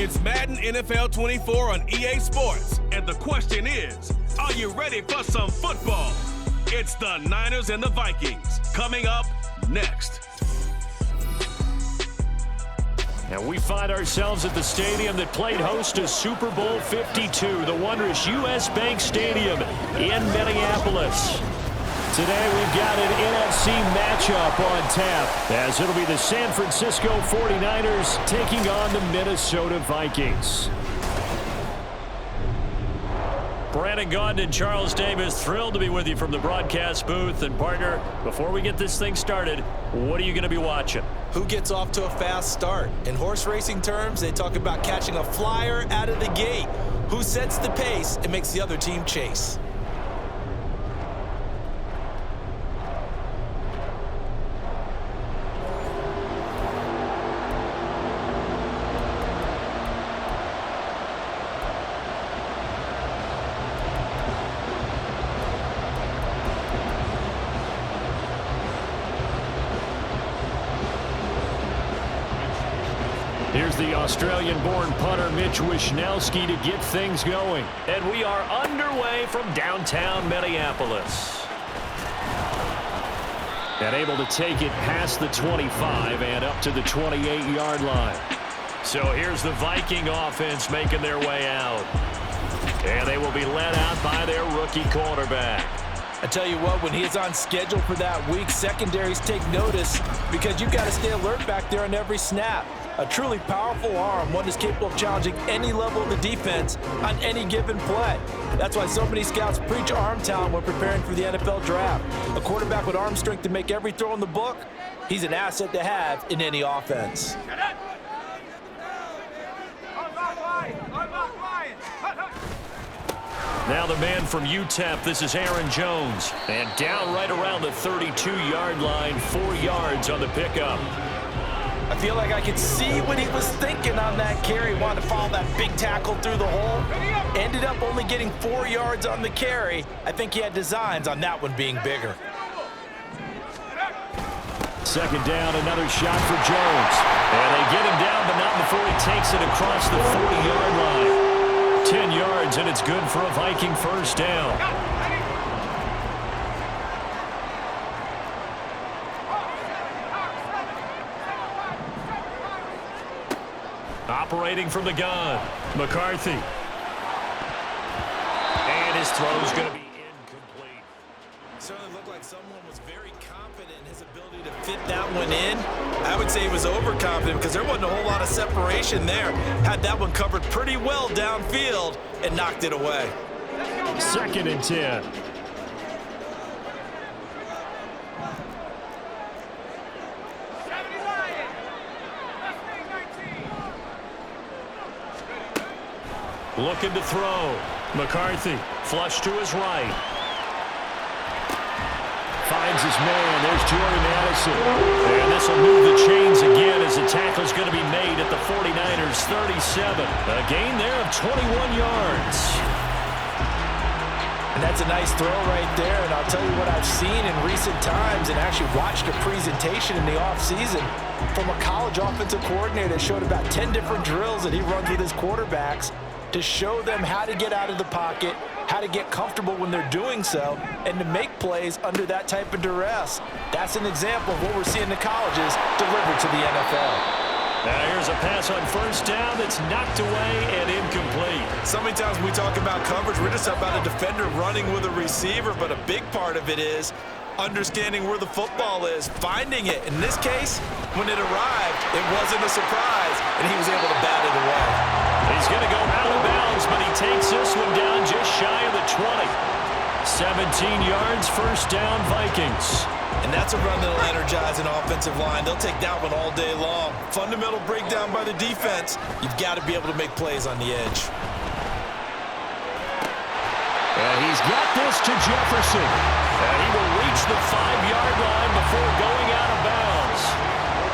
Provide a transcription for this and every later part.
It's Madden NFL 24 on EA Sports. And the question is, are you ready for some football? It's the Niners and the Vikings coming up next. And we find ourselves at the stadium that played host to Super Bowl 52, the wondrous U.S. Bank Stadium in Minneapolis. Today we've got an NFC matchup on tap, as it'll be the San Francisco 49ers taking on the Minnesota Vikings. Brandon Gaudin and Charles Davis, thrilled to be with you from the broadcast booth. And partner, before we get this thing started, what are you going to be watching? Who gets off to a fast start? In horse racing terms, they talk about catching a flyer out of the gate. Who sets the pace and makes the other team chase? Here's the Australian-born punter Mitch Wishnowsky to get things going. And we are underway from downtown Minneapolis. And able to take it past the 25 and up to the 28-yard line. So here's the Viking offense making their way out. And they will be led out by their rookie quarterback. I tell you what, when he is on schedule for that week, secondaries take notice because you've got to stay alert back there on every snap. A truly powerful arm, one is capable of challenging any level of the defense on any given play. That's why so many scouts preach arm talent when preparing for the NFL draft. A quarterback with arm strength to make every throw in the book, he's an asset to have in any offense. Now the man from UTEP, this is Aaron Jones. And down right around the 32-yard line, 4 yards on the pickup. I feel like I could see what he was thinking on that carry. Wanted to follow that big tackle through the hole. Ended up only getting 4 yards on the carry. I think he had designs on that one being bigger. Second down, another shot for Jones. And they get him down, but not before he takes it across the 40-yard line. 10 yards, and it's good for a Viking first down. Operating from the gun, McCarthy. And his throw's going to be incomplete. Certainly looked like someone was very confident in his ability to fit that one in. I would say he was overconfident because there wasn't a whole lot of separation there. Had that one covered pretty well downfield and knocked it away. 2nd and 10. Looking to throw. McCarthy, flush to his right. Finds his man. There's Jordan Addison. And this will move the chains again as the tackle is going to be made at the 49ers 37. A gain there of 21 yards. And that's a nice throw right there. And I'll tell you what I've seen in recent times and actually watched a presentation in the offseason from a college offensive coordinator that showed about 10 different drills that he runs with his quarterbacks to show them how to get out of the pocket, how to get comfortable when they're doing so, and to make plays under that type of duress. That's an example of what we're seeing in the colleges delivered to the NFL. Now here's a pass on first down that's knocked away and incomplete. So many times when we talk about coverage, we're just about a defender running with a receiver, but a big part of it is understanding where the football is, finding it. In this case, when it arrived, it wasn't a surprise, and he was able to bat it away. He's going to go out of bounds, but he takes this one down just shy of the 20. 17 yards, first down, Vikings. And that's a run that'll energize an offensive line. They'll take that one all day long. Fundamental breakdown by the defense. You've got to be able to make plays on the edge. And he's got this to Jefferson. And he will reach the 5-yard line before going out of bounds.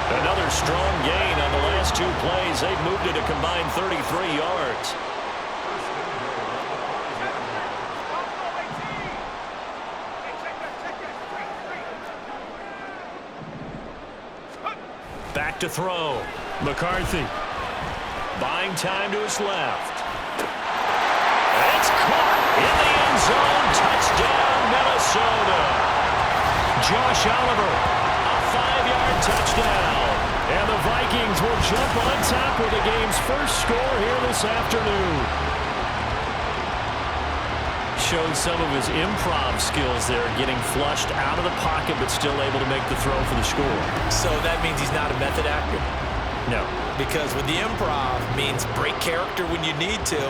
Another strong gain on the last 2 plays. They've moved it a combined 33 yards. Back to throw. McCarthy. buying time to his left. It's caught in the end zone. Touchdown, Minnesota. Josh Oliver, a 5-yard touchdown. And the Vikings will jump on top with the game's first score here this afternoon. Showed some of his improv skills there, getting flushed out of the pocket but still able to make the throw for the score. So that means he's not a method actor? No. Because with the improv means break character when you need to.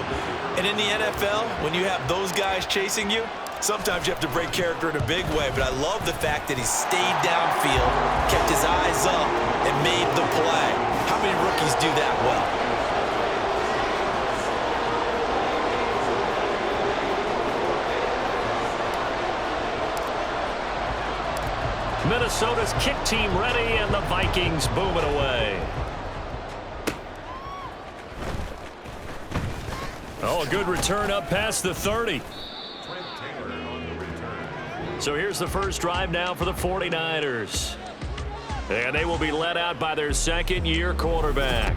And in the NFL, when you have those guys chasing you, sometimes you have to break character in a big way. But I love the fact that he stayed downfield, kept his eyes up, and made the play. How many rookies do that well? Minnesota's kick team ready, and the Vikings boom it away. Oh, a good return up past the 30. So here's the first drive now for the 49ers. And they will be led out by their second-year quarterback.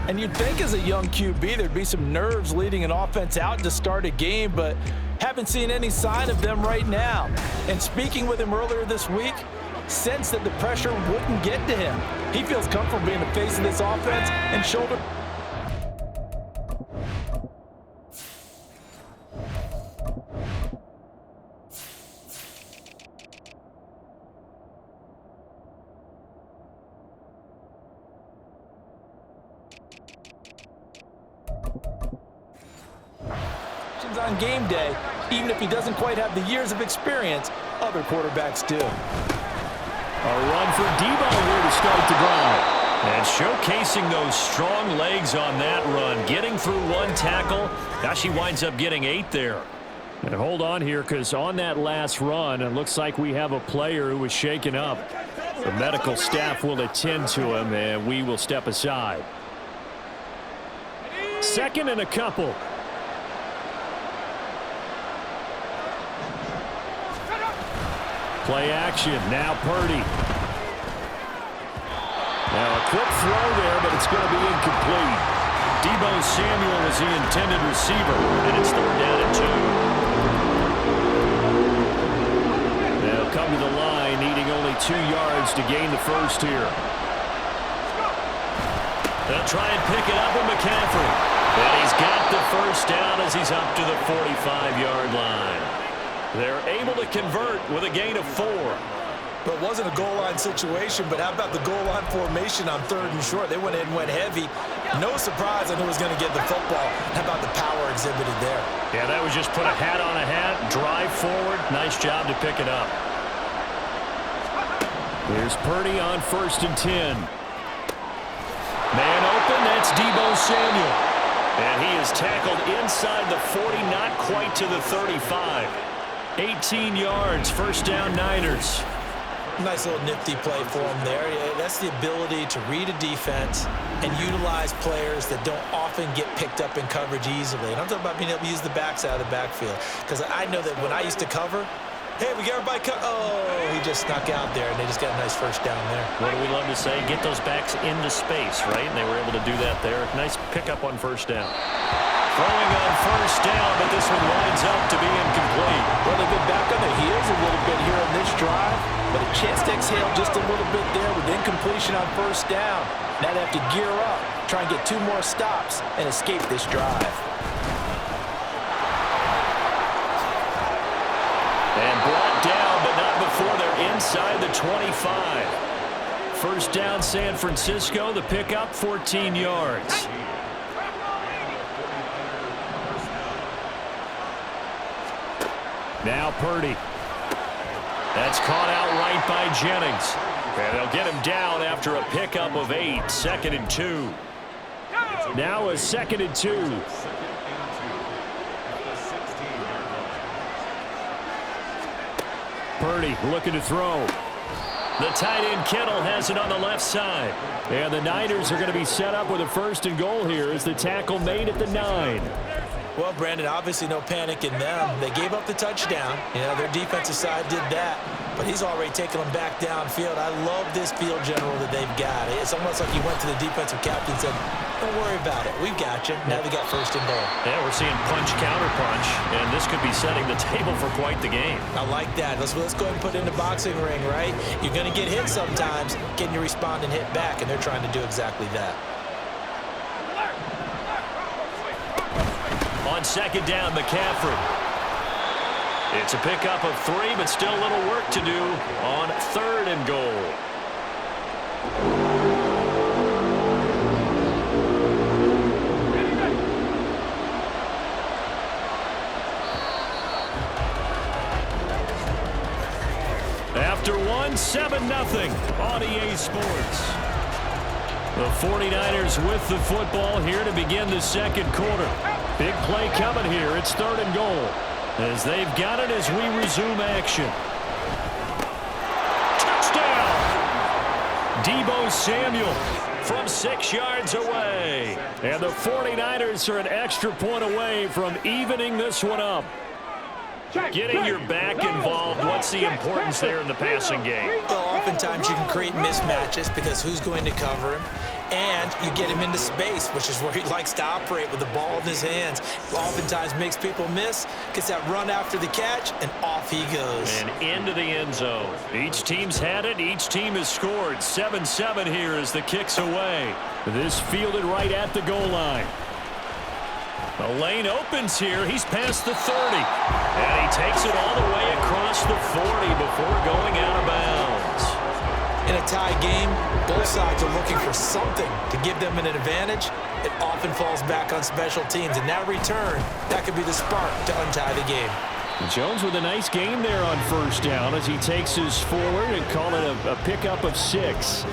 And you'd think as a young QB there'd be some nerves leading an offense out to start a game, but haven't seen any sign of them right now. And speaking with him earlier this week, sensed that the pressure wouldn't get to him. He feels comfortable being the face of this offense and shoulder. On game day, even if he doesn't quite have the years of experience other quarterbacks do. A run for Debo here to start the drive. And showcasing those strong legs on that run, getting through one tackle. Gosh, he winds up getting 8 there. And hold on here, because on that last run, it looks like we have a player who was shaken up. The medical staff will attend to him, and we will step aside. Second and a couple. Play action. Now Purdy. Now a quick throw there, but it's going to be incomplete. Debo Samuel is the intended receiver, and it's 3rd down and 2. They'll come to the line, needing only 2 yards to gain the first here. They'll try and pick it up with McCaffrey. And he's got the first down as he's up to the 45-yard line. They're able to convert with a gain of 4. But it wasn't a goal line situation, but how about the goal line formation on 3rd and short? They went in and went heavy. No surprise, I knew he was going to get the football. How about the power exhibited there? Yeah, that was just put a hat on a hat, drive forward. Nice job to pick it up. Here's Purdy on 1st and 10. Man open, that's Debo Samuel. And he is tackled inside the 40, not quite to the 35. 18 yards, first down Niners. Nice little nifty play for him there. Yeah, that's the ability to read a defense and utilize players that don't often get picked up in coverage easily. And I'm talking about being able to use the backs out of the backfield. Because I know that when I used to cover, hey, we got everybody he just snuck out there, and they just got a nice first down there. What do we love to say? Get those backs into space, right? And they were able to do that there. Nice pickup on first down. Throwing on first down, but this one winds up to be incomplete. Well, they've been back on their heels a little bit here on this drive, but a chance to exhale just a little bit there with incompletion on first down. Now they have to gear up, try and get 2 more stops, and escape this drive. And brought down, but not before they're inside the 25. First down, San Francisco. The pickup, 14 yards. Now Purdy. That's caught out right by Jennings. And they'll get him down after a pickup of 8. 2nd and 2. Now a 2nd and 2. Purdy looking to throw. The tight end Kittle has it on the left side. And the Niners are going to be set up with a 1st and goal here as the tackle made at the 9. Well, Brandon, obviously no panic in them. They gave up the touchdown. You know, their defensive side did that. but he's already taken them back downfield. I love this field general that they've got. It's almost like he went to the defensive captain and said, don't worry about it. We've got you. Now they got first and goal. Yeah, we're seeing punch, counter punch, and this could be setting the table for quite the game. I like that. Let's go ahead and put it in the boxing ring, right? You're going to get hit sometimes. Can you respond and hit back? And they're trying to do exactly that. On second down, McCaffrey. It's a pickup of 3, but still a little work to do on third and goal. After 7-0 on EA Sports. The 49ers with the football here to begin the second quarter. Big play coming here. It's third and goal as they've got it as we resume action. Touchdown! Deebo Samuel from 6 yards away. And the 49ers are an extra point away from evening this one up. Getting your back involved, what's the importance there in the passing game? Well, oftentimes you can create mismatches because who's going to cover him, and you get him into space, which is where he likes to operate with the ball in his hands. Oftentimes makes people miss, gets that run after the catch, and off he goes. And into the end zone. Each team's had it. Each team has scored. 7-7 here as the kick's away. This fielded right at the goal line. The lane opens here. He's past the 30. And he takes it all the way across the 40 before going out of bounds. In a tie game, both sides are looking for something to give them an advantage. It often falls back on special teams. And that return, that could be the spark to untie the game. Jones with a nice gain there on first down as he takes his forward and call it a pickup of 6.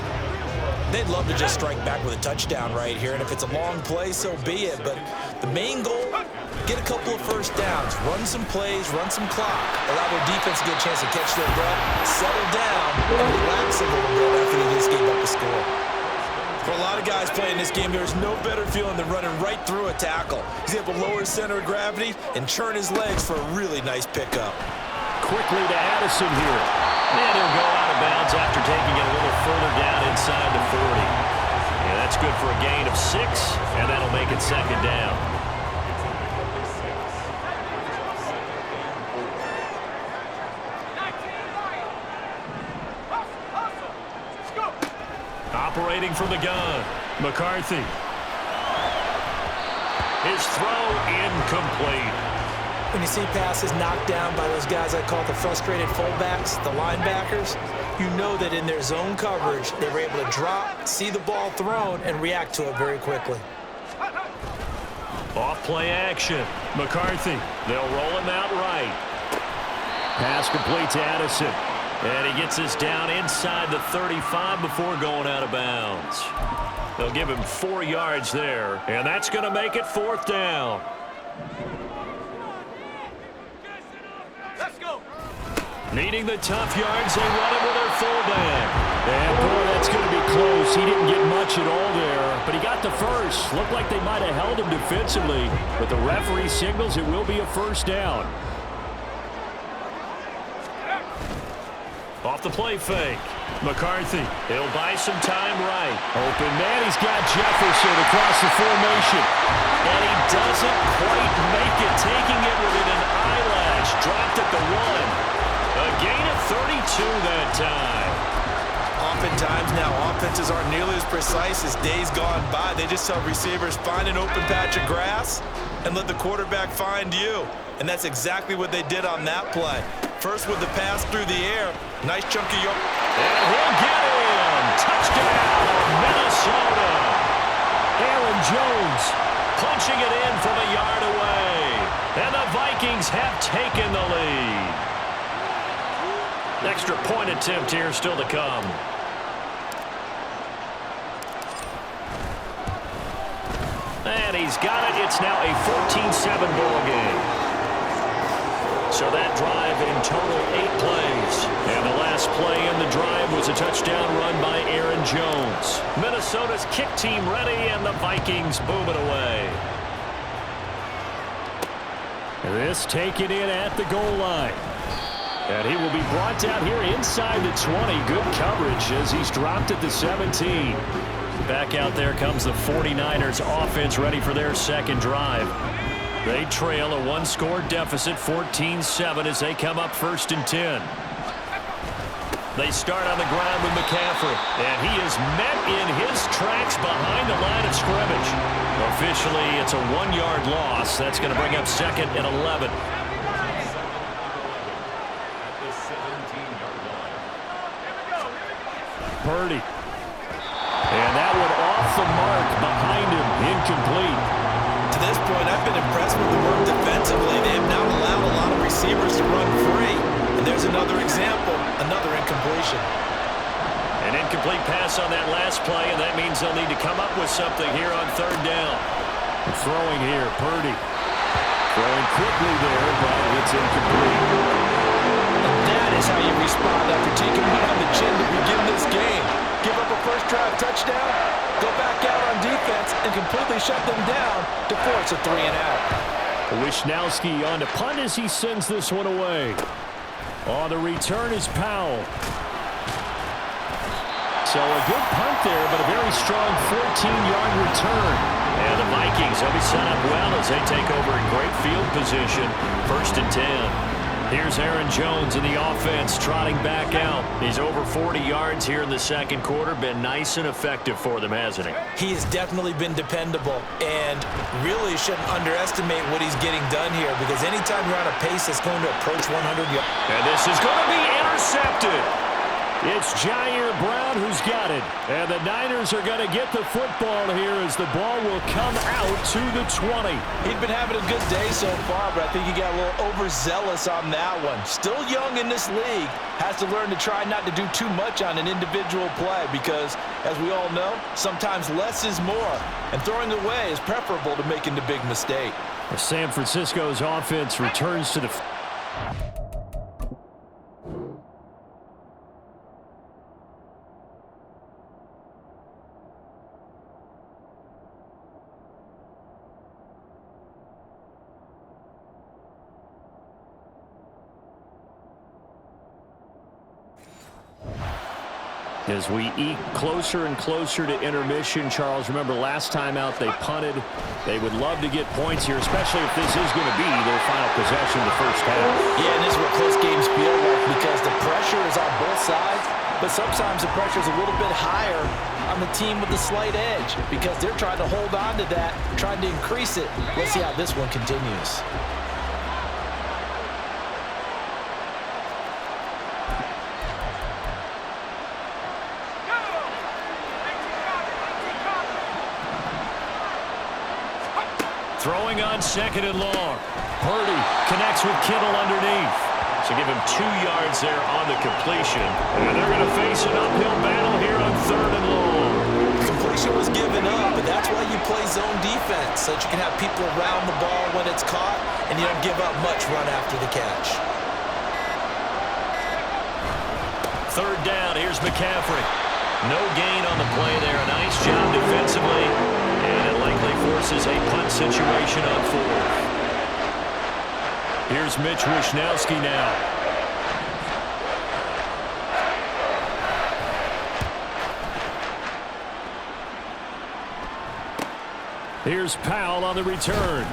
They'd love to just strike back with a touchdown right here, and if it's a long play, so be it. But the main goal, get a couple of first downs, run some plays, run some clock, allow their defense to get a chance to catch their breath, settle down, and relax a little bit after they just gave up a score. For a lot of guys playing this game, there's no better feeling than running right through a tackle. He's able to lower his center of gravity and churn his legs for a really nice pickup. Quickly to Addison here. And he'll go out of bounds after taking it a little further down inside the 40. Yeah, that's good for a gain of 6, and that'll make it second down. Operating from the gun, McCarthy. His throw incomplete. When you see passes knocked down by those guys I call the frustrated fullbacks, the linebackers, you know that in their zone coverage, they were able to drop, see the ball thrown, and react to it very quickly. Off play action. McCarthy. They'll roll him out right. Pass complete to Addison. And he gets this down inside the 35 before going out of bounds. They'll give him 4 yards there, and that's going to make it 4th down. Needing the tough yards, they run it with their fullback. And boy, that's going to be close. He didn't get much at all there, but he got the first. Looked like they might have held him defensively, but the referee signals it will be a first down. Off the play fake. McCarthy, he'll buy some time right. Open man, he's got Jefferson across the formation. And he doesn't quite make it, taking it within an eyelash. Dropped at the 1. A gain of 32 that time. Oftentimes now, offenses aren't nearly as precise as days gone by. They just tell receivers, find an open patch of grass and let the quarterback find you. And that's exactly what they did on that play. First with the pass through the air. Nice chunky yard. And he'll get him. Touchdown, Minnesota. Aaron Jones punching it in from a yard away. And the Vikings have taken the lead. Extra point attempt here still to come. And he's got it. It's now a 14-7 ball game. So that drive in total 8 plays. And the last play in the drive was a touchdown run by Aaron Jones. Minnesota's kick team ready, and the Vikings boom it away. This taken in at the goal line. And he will be brought down here inside the 20. Good coverage as he's dropped at the 17. Back out there comes the 49ers offense ready for their second drive. They trail a one-score deficit, 14-7, as they come up 1st and 10. They start on the ground with McCaffrey, and he is met in his tracks behind the line of scrimmage. Officially, it's a 1-yard loss. That's going to bring up 2nd and 11. Purdy. And that one off the mark behind him, incomplete. To this point, I've been impressed with the work defensively. They have now allowed a lot of receivers to run free. And there's another example, another incompletion. An incomplete pass on that last play, and that means they'll need to come up with something here on 3rd down. Throwing here, Purdy. Throwing quickly there, but it's incomplete. And that is how you respond after taking one on the chin to begin this game. Give up a first drive touchdown, go back out on defense, and completely shut them down to force a 3-and-out. Wishnowski on to punt as he sends this one away. On the return is Powell. So a good punt there, but a very strong 14-yard return. And the Vikings will be set up well as they take over in great field position. 1st and 10. Here's Aaron Jones in the offense trotting back out. He's over 40 yards here in the 2nd quarter. Been nice and effective for them, hasn't he? He has definitely been dependable and really shouldn't underestimate what he's getting done here because anytime you're on a pace that's going to approach 100 yards. And this is going to be intercepted. It's Jair Brown who's got it. And the Niners are going to get the football here as the ball will come out to the 20. He'd been having a good day so far, but I think he got a little overzealous on that one. Still young in this league. Has to learn to try not to do too much on an individual play because, as we all know, sometimes less is more. And throwing away is preferable to making the big mistake. San Francisco's offense returns to the... As we eke closer and closer to intermission, Charles, remember last time out they punted. They would love to get points here, especially if this is going to be their final possession of the first half. Yeah, and this is what close games feel like because the pressure is on both sides, but sometimes the pressure is a little bit higher on the team with the slight edge because they're trying to hold on to that, trying to increase it. Let's see how this one continues. Throwing on 2nd and long. Purdy connects with Kittle underneath. So give him 2 yards there on the completion. And they're going to face an uphill battle here on 3rd and long. Completion was given up, but that's why you play zone defense, so that you can have people around the ball when it's caught, and you don't give up much run after the catch. 3rd down, here's McCaffrey. No gain on the play there. A nice job defensively. And it likely forces a punt situation on 4th. Here's Mitch Wishnowski now. Here's Powell on the return.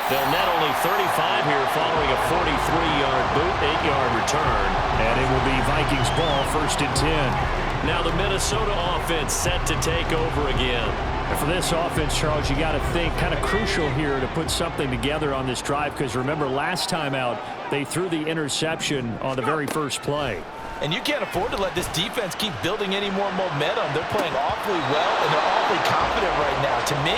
They'll net only 35 here following a 43-yard boot, 8-yard return. And it will be Vikings ball 1st and 10. Now the Minnesota offense set to take over again. And for this offense, Charles, you got to think kind of crucial here to put something together on this drive because remember last time out they threw the interception on the very first play. And you can't afford to let this defense keep building any more momentum. They're playing awfully well, and they're awfully confident right now. To me,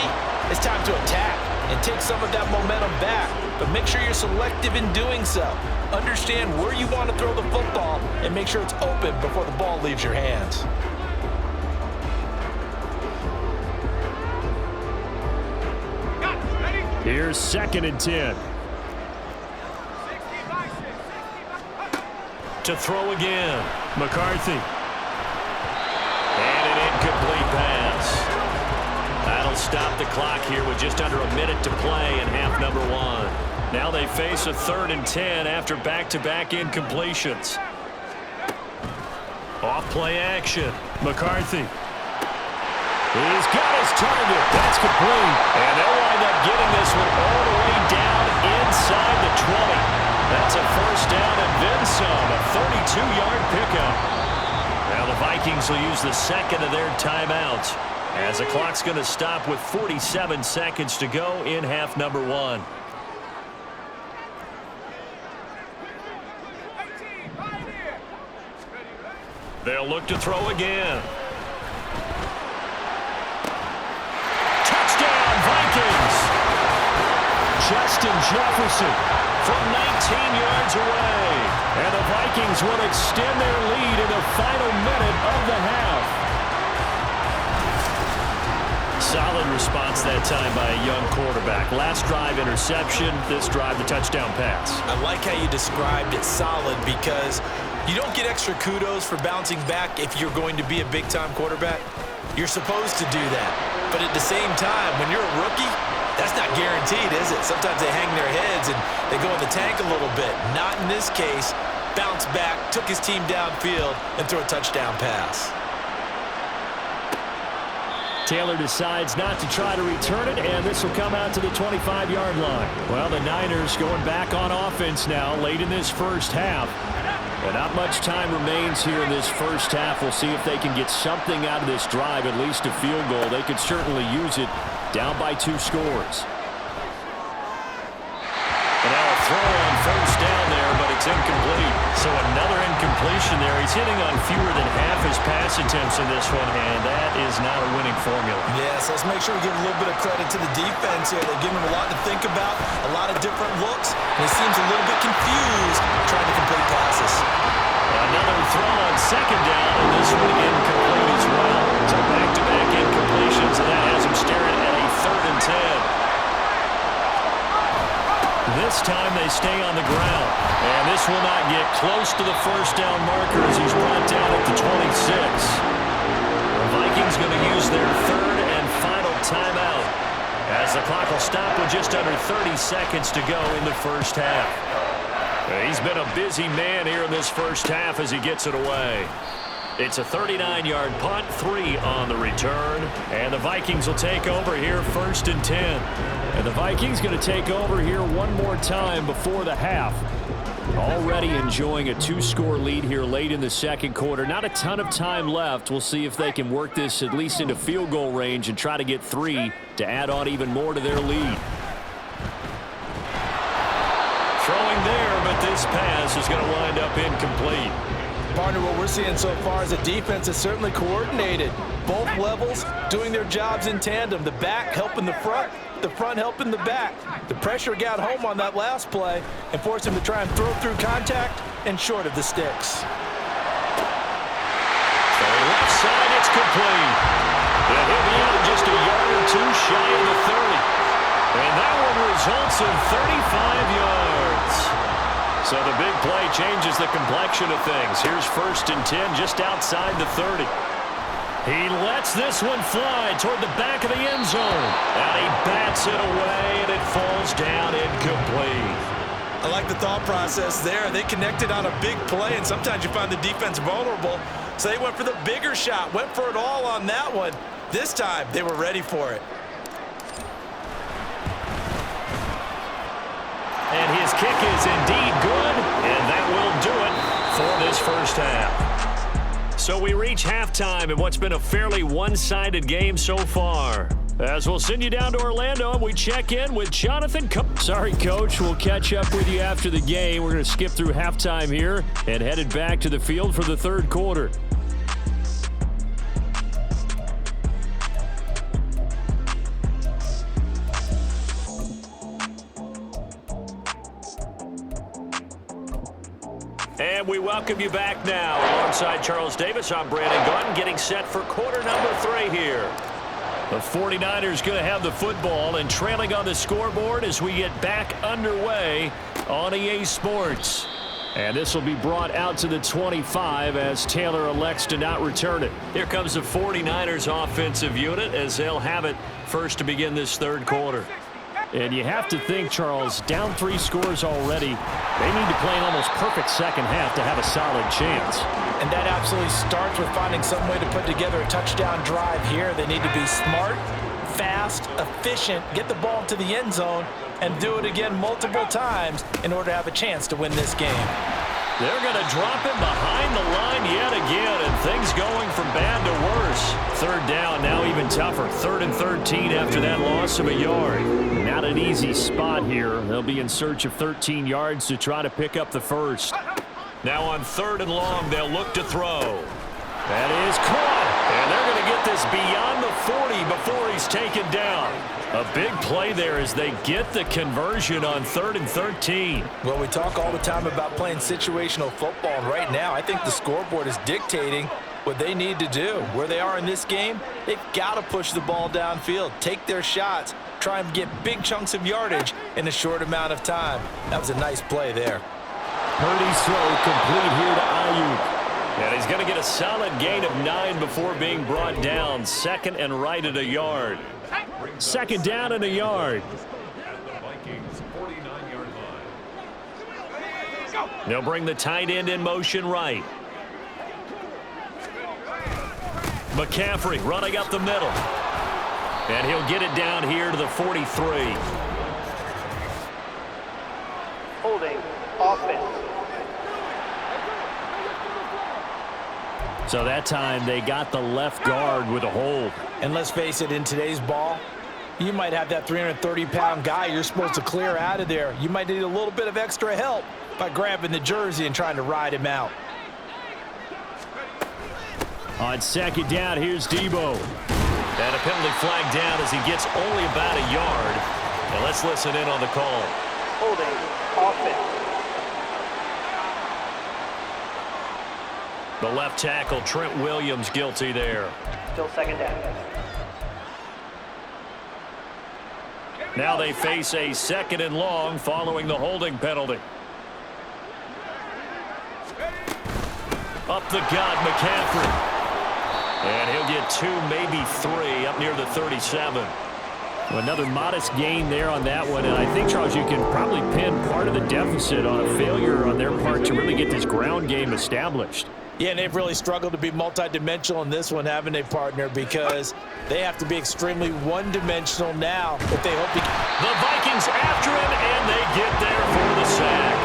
it's time to attack and take some of that momentum back. But make sure you're selective in doing so. Understand where you want to throw the football and make sure it's open before the ball leaves your hands. Here's 2nd and 10. To throw again. McCarthy. And an incomplete pass. That'll stop the clock here with just under a minute to play in half number 1. Now they face a 3rd and 10 after back-to-back incompletions. Off-play action. McCarthy. He's got his target. That's complete. And they'll wind up getting this one all the way down inside the 20. That's a first down and then some. A 32-yard pickup. Now the Vikings will use the second of their timeouts, as the clock's going to stop with 47 seconds to go in half number 1. They'll look to throw again. Touchdown, Vikings! Justin Jefferson from 19 yards away. And the Vikings will extend their lead in the final minute of the half. Solid response that time by a young quarterback. Last drive interception, this drive the touchdown pass. I like how you described it, solid, because you don't get extra kudos for bouncing back if you're going to be a big-time quarterback. You're supposed to do that. But at the same time, when you're a rookie, that's not guaranteed, is it? Sometimes they hang their heads and they go in the tank a little bit. Not in this case. Bounced back, took his team downfield, and threw a touchdown pass. Taylor decides not to try to return it, and this will come out to the 25-yard line. Well, the Niners going back on offense now late in this first half. And not much time remains here in this first half. We'll see if they can get something out of this drive, at least a field goal. They could certainly use it down by 2 scores. And now a throw on first down there, but it's incomplete. So another incompletion there. He's hitting on fewer than half his pass attempts in this one, and that is not a winning formula. Yes, let's make sure we give a little bit of credit to the defense here. They're giving him a lot to think about, a lot of different looks, and he seems a little bit confused trying to complete passes. Another throw on second down, and this one incomplete as well. So back-to-back incompletions, and that has him staring at a 3rd and 10. This time they stay on the ground. And this will not get close to the first down marker as he's brought down at the 26. The Vikings going to use their 3rd and final timeout, as the clock will stop with just under 30 seconds to go in the first half. He's been a busy man here in this first half as he gets it away. It's a 39-yard punt, 3 on the return. And the Vikings will take over here 1st and 10. And the Vikings going to take over here one more time before the half. Already enjoying a 2-score lead here late in the second quarter. Not a ton of time left. We'll see if they can work this at least into field goal range and try to get 3 to add on even more to their lead. Throwing there, but this pass is going to wind up incomplete. Partner, what we're seeing so far is a defense that's certainly coordinated. Both levels doing their jobs in tandem. The back helping the front helping the back. The pressure got home on that last play and forced him to try and throw through contact and short of the sticks. So left side, it's complete. And he'll be out just a yard or 2 shy of the 30. And that one results in 35 yards. So the big play changes the complexion of things. Here's 1st and 10 just outside the 30. He lets this one fly toward the back of the end zone. And he bats it away, and it falls down incomplete. I like the thought process there. They connected on a big play, and sometimes you find the defense vulnerable. So they went for the bigger shot, went for it all on that one. This time, they were ready for it. And his kick is indeed good, and that will do it for this first half. So we reach halftime in what's been a fairly one-sided game so far. As we'll send you down to Orlando, and we check in with Jonathan. Sorry, Coach. We'll catch up with you after the game. We're going to skip through halftime here and headed back to the field for the 3rd quarter. And we welcome you back now. Alongside Charles Davis, I'm Brandon Gunn, getting set for quarter number 3 here. The 49ers going to have the football and trailing on the scoreboard as we get back underway on EA Sports. And this will be brought out to the 25 as Taylor elects to not return it. Here comes the 49ers offensive unit as they'll have it first to begin this 3rd quarter. And you have to think, Charles, down 3 scores already. They need to play an almost perfect second half to have a solid chance. And that absolutely starts with finding some way to put together a touchdown drive here. They need to be smart, fast, efficient, get the ball to the end zone, and do it again multiple times in order to have a chance to win this game. They're going to drop him behind the line yet again, and things going from bad to worse. Third down, now even tougher. 3rd and 13 after that loss of a yard. Not an easy spot here. They'll be in search of 13 yards to try to pick up the first. Now on 3rd and long, they'll look to throw. That is caught, and they're going to get this beyond the 40 before he's taken down. A big play there as they get the conversion on 3rd and 13. Well, we talk all the time about playing situational football, and right now I think the scoreboard is dictating what they need to do. Where they are in this game, they've got to push the ball downfield, take their shots, try and get big chunks of yardage in a short amount of time. That was a nice play there. Purdy's throw complete here to Ayuk. And he's going to get a solid gain of 9 before being brought down. 2nd and right at a yard. 2nd down and a yard. They'll bring the tight end in motion right. McCaffrey running up the middle. And he'll get it down here to the 43. Holding offense. So that time they got the left guard with a hold. And let's face it, in today's ball, you might have that 330-pound guy you're supposed to clear out of there. You might need a little bit of extra help by grabbing the jersey and trying to ride him out. On 2nd down, here's Debo. And a penalty flag down as he gets only about a yard. And let's listen in on the call. Holding offense. The left tackle, Trent Williams, guilty there. Still 2nd down. Now they face a 2nd and long following the holding penalty. Up the gut, McCaffrey. And he'll get 2, maybe 3, up near the 37. Another modest gain there on that one, and I think, Charles, you can probably pin part of the deficit on a failure on their part to really get this ground game established. Yeah, and they've really struggled to be multidimensional in this one, haven't they, partner? Because they have to be extremely one-dimensional now if they hope to... The Vikings after him, and they get there for the sack.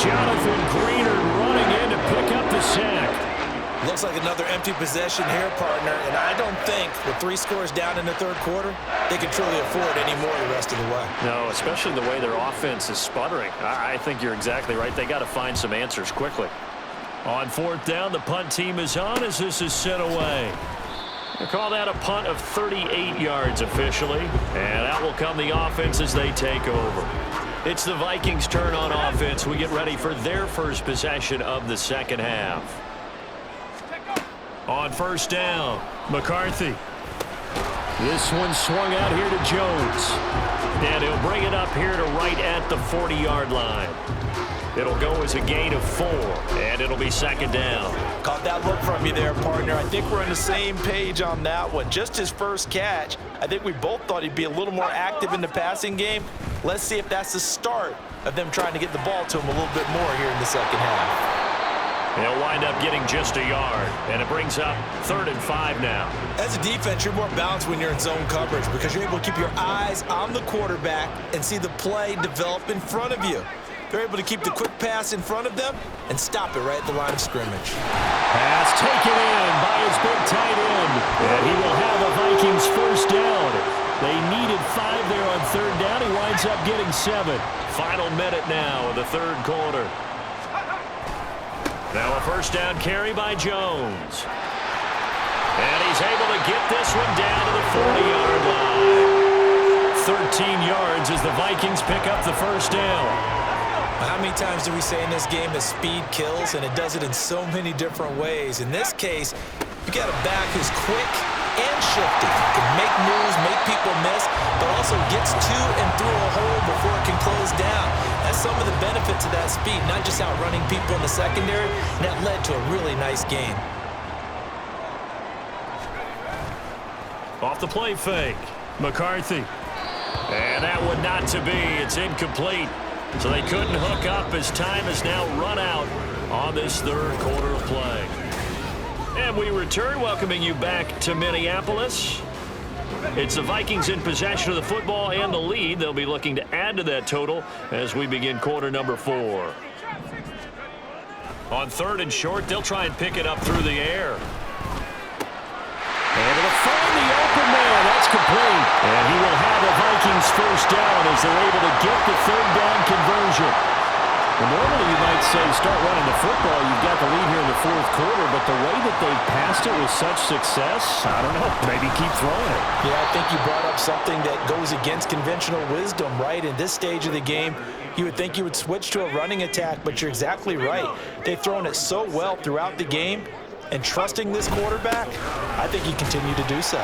Jonathan Greenard running in to pick up the sack. Looks like another empty possession here, partner, and I don't think with 3 scores down in the 3rd quarter, they can truly afford any more the rest of the way. No, especially the way their offense is sputtering. I think you're exactly right. They got to find some answers quickly. On 4th down, the punt team is on as this is sent away. They call that a punt of 38 yards officially, and out will come the offense as they take over. It's the Vikings' turn on offense. We get ready for their first possession of the second half. On 1st down, McCarthy. This one swung out here to Jones. And he'll bring it up here to right at the 40-yard line. It'll go as a gain of 4, and it'll be 2nd down. Caught that look from you there, partner. I think we're on the same page on that one. Just his first catch. I think we both thought he'd be a little more active in the passing game. Let's see if that's the start of them trying to get the ball to him a little bit more here in the second half. They'll wind up getting just a yard, and it brings up 3rd and 5 now. As a defense, you're more balanced when you're in zone coverage because you're able to keep your eyes on the quarterback and see the play develop in front of you. They're able to keep the quick pass in front of them and stop it right at the line of scrimmage. Pass taken in by his big tight end, and he will have a Vikings first down. They needed 5 there on 3rd down. He winds up getting 7. Final minute now of the 3rd quarter. Now a first down carry by Jones. And he's able to get this one down to the 40-yard line. 13 yards as the Vikings pick up the first down. How many times do we say in this game that speed kills, and it does it in so many different ways? In this case, you got a back who's quick and shifty. Can make moves, make people miss, but also gets to and through a hole before it can close down. That's some of the benefits of that speed, not just outrunning people in the secondary, and that led to a really nice gain. Off the play fake, McCarthy. And that one not to be. It's incomplete. So they couldn't hook up as time has now run out on this third quarter of play. And we return, welcoming you back to Minneapolis. It's the Vikings in possession of the football and the lead. They'll be looking to add to that total as we begin quarter number 4. On third and short, they'll try and pick it up through the air. And it'll find the open man. That's complete. And he will have a Vikings first down as they're able to get the third down conversion. Well, normally you might say start running the football. You've got the lead here in the fourth quarter, but the way that they've passed it with such success, I don't know, maybe keep throwing it. Yeah, I think you brought up something that goes against conventional wisdom, right? In this stage of the game, you would think you would switch to a running attack, but you're exactly right. They've thrown it so well throughout the game, and trusting this quarterback, I think he continue to do so.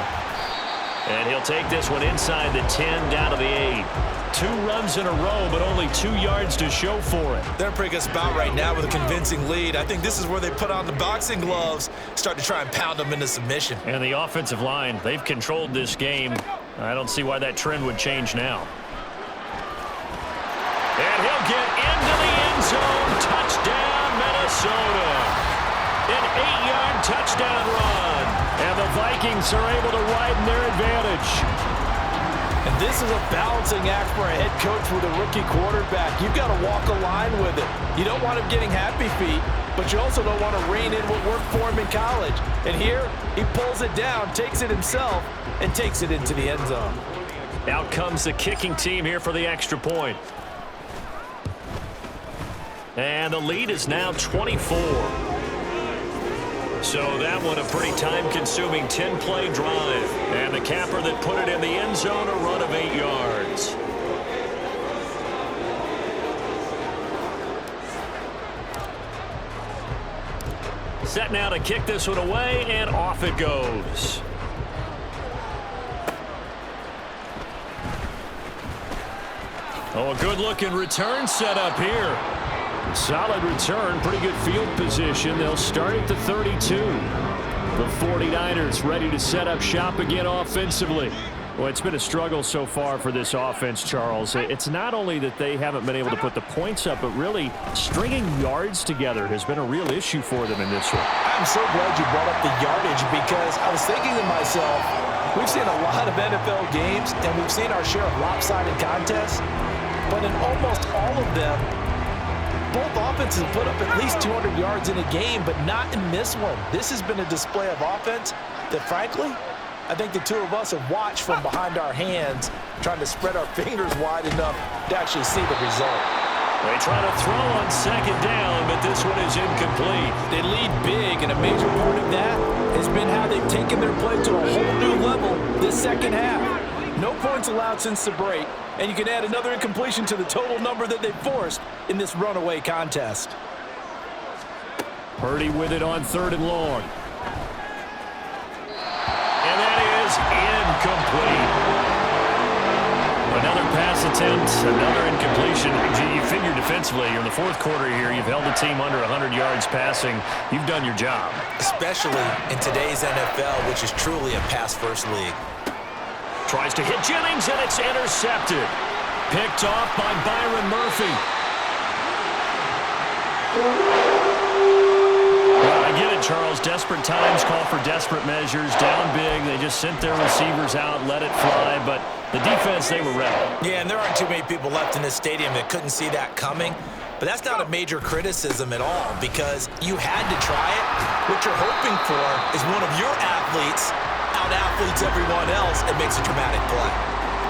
And he'll take this one inside the 10, down to the 8. 2 runs in a row, but only 2 yards to show for it. They're in a pretty good spot right now with a convincing lead. I think this is where they put on the boxing gloves, start to try and pound them into submission. And the offensive line, they've controlled this game. I don't see why that trend would change now. And he'll get into the end zone. Touchdown, Minnesota. An 8-yard touchdown run. And the Vikings are able to widen their advantage. And this is a balancing act for a head coach with a rookie quarterback. You've got to walk a line with it. You don't want him getting happy feet, but you also don't want to rein in what worked for him in college. And here, he pulls it down, takes it himself, and takes it into the end zone. Out comes the kicking team here for the extra point. And the lead is now 24. So that one a pretty time-consuming 10-play drive. And the capper that put it in the end zone, a run of 8 yards. Set now to kick this one away, and off it goes. Oh, a good-looking return set up here. Solid return, pretty good field position. They'll start at the 32. The 49ers ready to set up shop again offensively. Well, it's been a struggle so far for this offense, Charles. It's not only that they haven't been able to put the points up, but really stringing yards together has been a real issue for them in this one. I'm so glad you brought up the yardage because I was thinking to myself, we've seen a lot of NFL games and we've seen our share of lopsided contests, but in almost all of them, both offenses put up at least 200 yards in a game, but not in this one. This has been a display of offense that, frankly, I think the two of us have watched from behind our hands, trying to spread our fingers wide enough to actually see the result. They try to throw on second down, but this one is incomplete. They lead big, and a major part of that has been how they've taken their play to a whole new level this second half. No points allowed since the break, and you can add another incompletion to the total number that they forced in this runaway contest. Purdy with it on third and long. And that is incomplete. Another pass attempt, another incompletion. You figure defensively, you're in the fourth quarter here, you've held the team under 100 yards passing. You've done your job. Especially in today's NFL, which is truly a pass-first league. Tries to hit Jennings, and it's intercepted. Picked off by Byron Murphy. Well, I get it, Charles. Desperate times call for desperate measures. Down big. They just sent their receivers out, let it fly. But the defense, they were ready. Yeah, and there aren't too many people left in this stadium that couldn't see that coming. But that's not a major criticism at all because you had to try it. What you're hoping for is one of your athletes out-athletes everyone else and makes a dramatic play.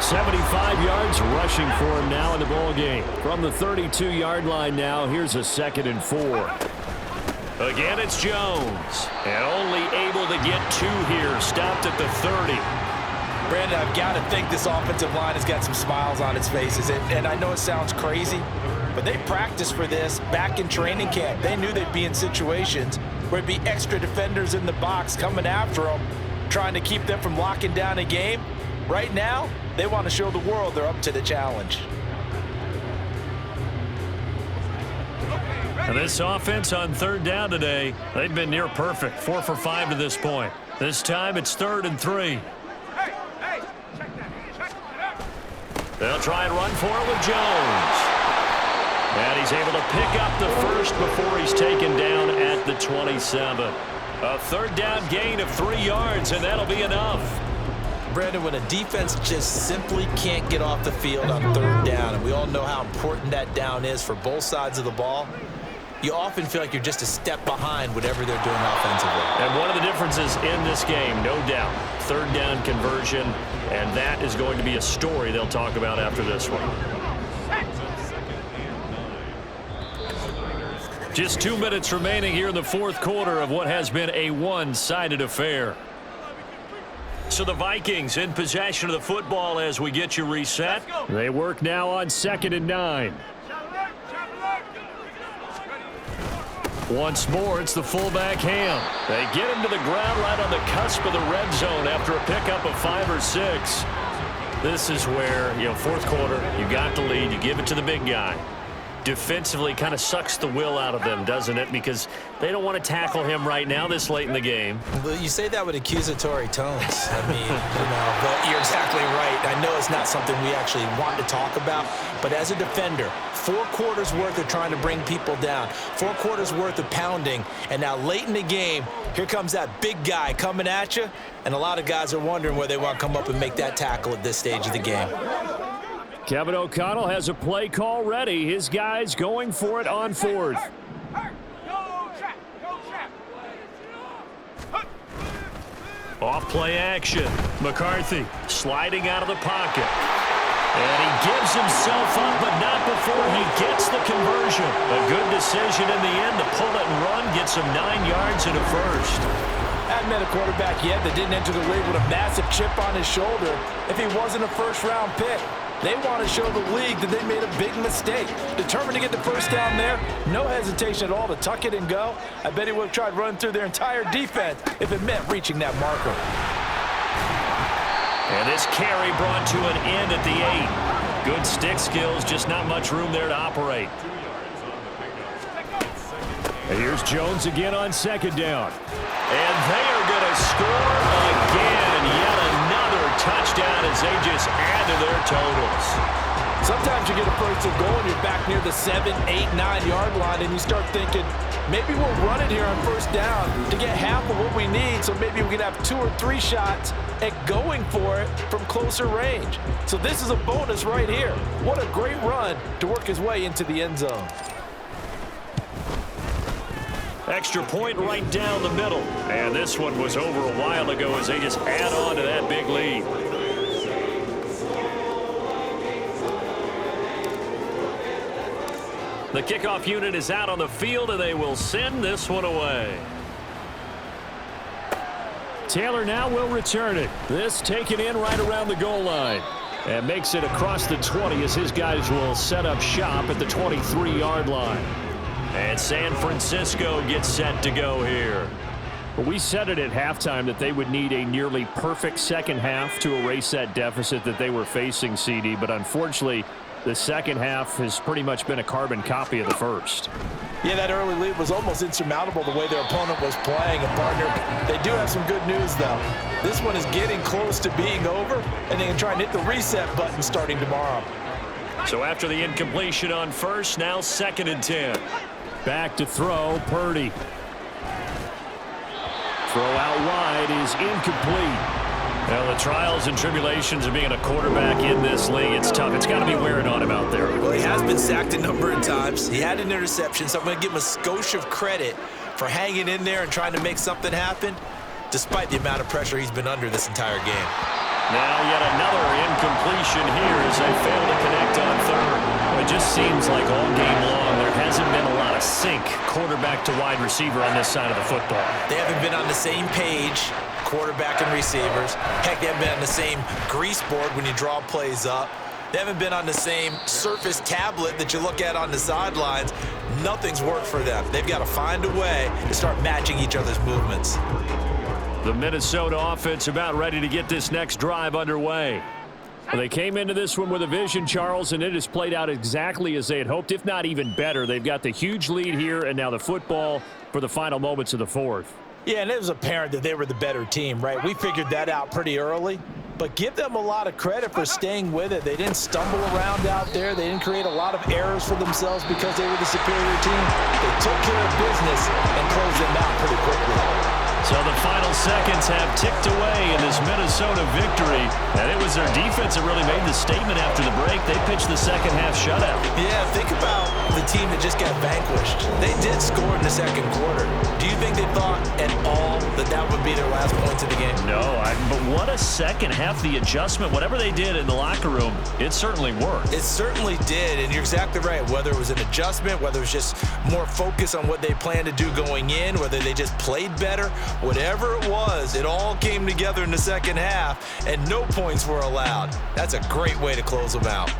75 yards rushing for him now in the ball game. From the 32-yard line now, here's a 2nd and 4. Again, it's Jones. And only able to get 2 here. Stopped at the 30. Brandon, I've got to think this offensive line has got some smiles on its faces. And I know it sounds crazy, but they practiced for this back in training camp. They knew they'd be in situations where it'd be extra defenders in the box coming after them, trying to keep them from locking down a game. Right now, they want to show the world they're up to the challenge. And this offense on third down today, they've been near perfect. 4 for 5 to this point. This time it's 3rd and 3. They'll try and run for it with Jones. And he's able to pick up the first before he's taken down at the 27. A third down gain of 3 yards, and that'll be enough. Brandon, when a defense just simply can't get off the field on third down, and we all know how important that down is for both sides of the ball, you often feel like you're just a step behind whatever they're doing offensively. And one of the differences in this game, no doubt, third down conversion, and that is going to be a story they'll talk about after this one. Just 2 minutes remaining here in the fourth quarter of what has been a one-sided affair. So the Vikings in possession of the football as we get you reset. They work now on 2nd and 9. Once more, it's the fullback Ham. They get him to the ground right on the cusp of the red zone after a pickup of 5 or 6. This is where, fourth quarter, you got the lead, you give it to the big guy. Defensively kind of sucks the will out of them, doesn't it? Because they don't want to tackle him right now this late in the game. Well, you say that with accusatory tones. I mean, but you're exactly right. I know it's not something we actually want to talk about, but as a defender, 4 quarters worth of trying to bring people down, 4 quarters worth of pounding, and now late in the game, here comes that big guy coming at you, and a lot of guys are wondering where they want to come up and make that tackle at this stage of the game. Kevin O'Connell has a play call ready. His guys going for it on 4th. Off play action. McCarthy sliding out of the pocket. And he gives himself up, but not before he gets the conversion. A good decision in the end to pull it and run, gets him 9 yards and a first. Hadn't met a quarterback yet that didn't enter the league with a massive chip on his shoulder if he wasn't a first-round pick. They want to show the league that they made a big mistake. Determined to get the first down there, no hesitation at all to tuck it and go. I bet he would have tried running through their entire defense if it meant reaching that marker. And this carry brought to an end at the 8. Good stick skills, just not much room there to operate. And here's Jones again on 2nd down. And they are going to score again. Yet another touchdown as they just add to their totals. Sometimes you get a first and goal and you're back near the 7, 8, 9-yard line, and you start thinking, maybe we'll run it here on first down to get half of what we need, so maybe we can have 2 or 3 shots at going for it from closer range. So this is a bonus right here. What a great run to work his way into the end zone. Extra point right down the middle. And this one was over a while ago as they just add on to that big lead. The kickoff unit is out on the field, and they will send this one away. Taylor now will return it. This taken in right around the goal line. And makes it across the 20 as his guys will set up shop at the 23-yard line. And San Francisco gets set to go here. Well, we said it at halftime that they would need a nearly perfect second half to erase that deficit that they were facing, CD. But unfortunately, the second half has pretty much been a carbon copy of the first. Yeah, that early lead was almost insurmountable the way their opponent was playing. And, partner, they do have some good news, though. This one is getting close to being over, and they can try and hit the reset button starting tomorrow. So after the incompletion on first, now 2nd and 10. Back to throw, Purdy. Throw out wide is incomplete. Well, the trials and tribulations of being a quarterback in this league, it's tough. It's got to be wearing on him out there. Well, he has been sacked a number of times. He had an interception, so I'm going to give him a skosh of credit for hanging in there and trying to make something happen, despite the amount of pressure he's been under this entire game. Now yet another incompletion here as they fail to connect on 3rd. It just seems like all game long there hasn't been a lot of sync quarterback to wide receiver on this side of the football. They haven't been on the same page, quarterback and receivers. Heck, they haven't been on the same grease board when you draw plays up. They haven't been on the same surface tablet that you look at on the sidelines. Nothing's worked for them. They've got to find a way to start matching each other's movements. The Minnesota offense about ready to get this next drive underway. They came into this one with a vision, Charles, and it has played out exactly as they had hoped, if not even better. They've got the huge lead here, and now the football for the final moments of the 4th. Yeah, and it was apparent that they were the better team, right? We figured that out pretty early. but give them a lot of credit for staying with it. They didn't stumble around out there. They didn't create a lot of errors for themselves because they were the superior team. They took care of business and closed them out pretty quickly. So the final seconds have ticked away in this Minnesota victory. And it was their defense that really made the statement after the break. They pitched the second half shutout. Yeah, think about the team that just got vanquished. They did score in the second quarter. Do you think they thought at all that that would be their last points of the game? No, but what a second half. The adjustment, whatever they did in the locker room, it certainly worked. It certainly did, and you're exactly right. Whether it was an adjustment, whether it was just more focus on what they planned to do going in, whether they just played better, whatever it was, it all came together in the second half, and no points were allowed. That's a great way to close them out.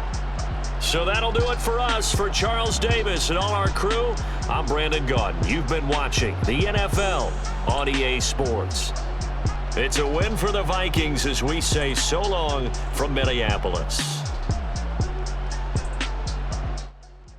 So that'll do it for us. For Charles Davis and all our crew, I'm Brandon Gaudin. You've been watching the NFL on EA Sports. It's a win for the Vikings as we say so long from Minneapolis.